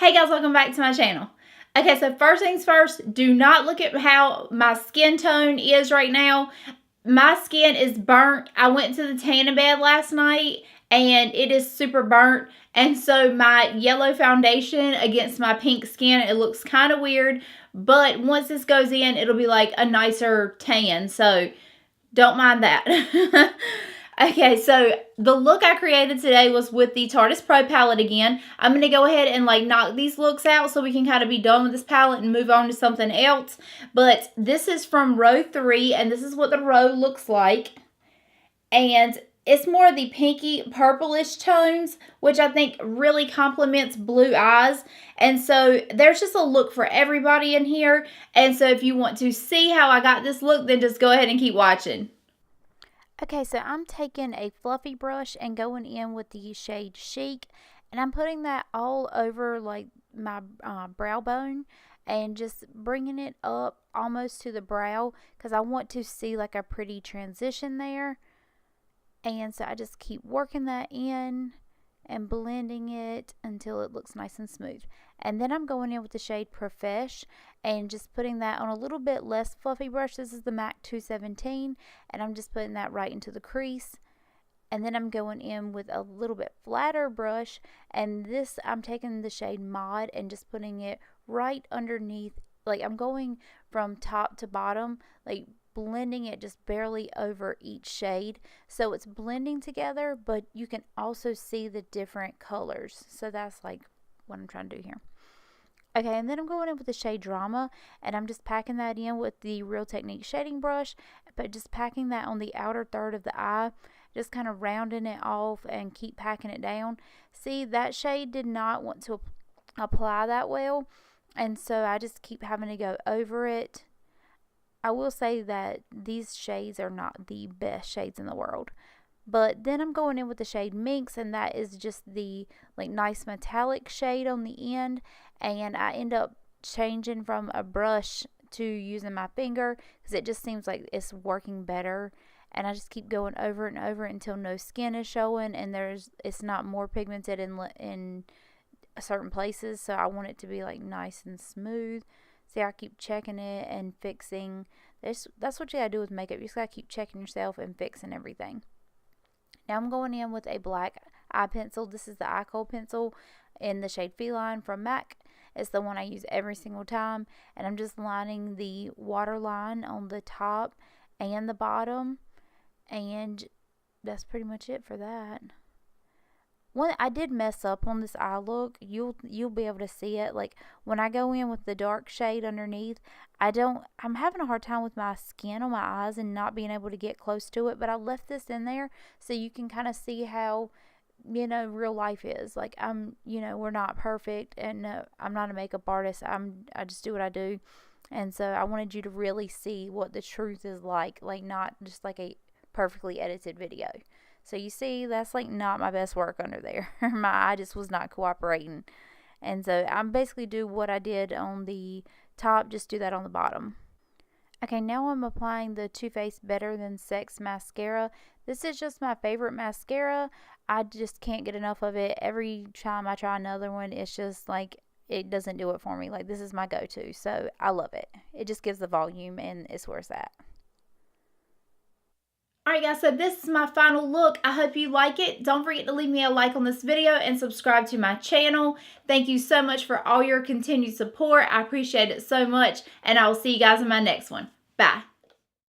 Hey guys, welcome back to my channel. Okay, so first things first, do not look at how my skin tone is right now. My skin is burnt. I went to the tanning bed last night and it is super burnt. And so my yellow foundation against my pink skin, it looks kind of weird. But once this goes in, it'll be like a nicer tan. So don't mind that. Okay, so the look I created today was with the Tarteist Pro palette again. I'm going to go ahead and like knock these looks out so we can kind of be done with this palette and move on to something else. But this is from row 3 and this is what the row looks like. And it's more of the pinky purplish tones, which I think really complements blue eyes. And so there's just a look for everybody in here. And so if you want to see how I got this look, then just go ahead and keep watching. Okay, so I'm taking a fluffy brush and going in with the shade Chic, and I'm putting that all over like my brow bone and just bringing it up almost to the brow because I want to see like a pretty transition there. And so I just keep working that in and blending it until it looks nice and smooth. And then I'm going in with the shade Profesh and just putting that on a little bit less fluffy brush. This is the MAC 217 and I'm just putting that right into the crease. And then I'm going in with a little bit flatter brush, and this I'm taking the shade Mod and just putting it right underneath. Like I'm going from top to bottom, like blending it just barely over each shade, so it's blending together, but you can also see the different colors. So that's like what I'm trying to do here. Okay, and then I'm going in with the shade Drama, and I'm just packing that in with the Real Technique shading brush, but just packing that on the outer third of the eye, just kind of rounding it off and keep packing it down. See, that shade did not want to apply that well, and so I just keep having to go over it. I will say that these shades are not the best shades in the world. But then I'm going in with the shade Minx, and that is just the like nice metallic shade on the end. And I end up changing from a brush to using my finger because it just seems like it's working better. And I just keep going over and over until no skin is showing and it's not more pigmented in certain places. So I want it to be like nice and smooth. See, I keep checking it and fixing. That's what you gotta do with makeup. You just gotta keep checking yourself and fixing everything. Now I'm going in with a black eye pencil. This is the eye kohl pencil in the shade Feline from MAC. It's the one I use every single time. And I'm just lining the waterline on the top and the bottom. And that's pretty much it for that. I did mess up on this eye look. You'll be able to see it. Like when I go in with the dark shade underneath, I'm having a hard time with my skin on my eyes and not being able to get close to it. But I left this in there so you can kind of see how, real life is. Like we're not perfect, and I'm not a makeup artist. I just do what I do. And so I wanted you to really see what the truth is like not just like a perfectly edited video. So you see, that's like not my best work under there. My eye just was not cooperating. And so I'm basically do what I did on the top, just do that on the bottom. Okay, now I'm applying the Too Faced Better Than Sex mascara. This is just my favorite mascara. I just can't get enough of it. Every time I try another one, it's just like it doesn't do it for me. Like this is my go-to. So I love it. It just gives the volume and it's where it's at. Alright guys, so this is my final look. I hope you like it. Don't forget to leave me a like on this video and subscribe to my channel. Thank you so much for all your continued support. I appreciate it so much, and I will see you guys in my next one. Bye.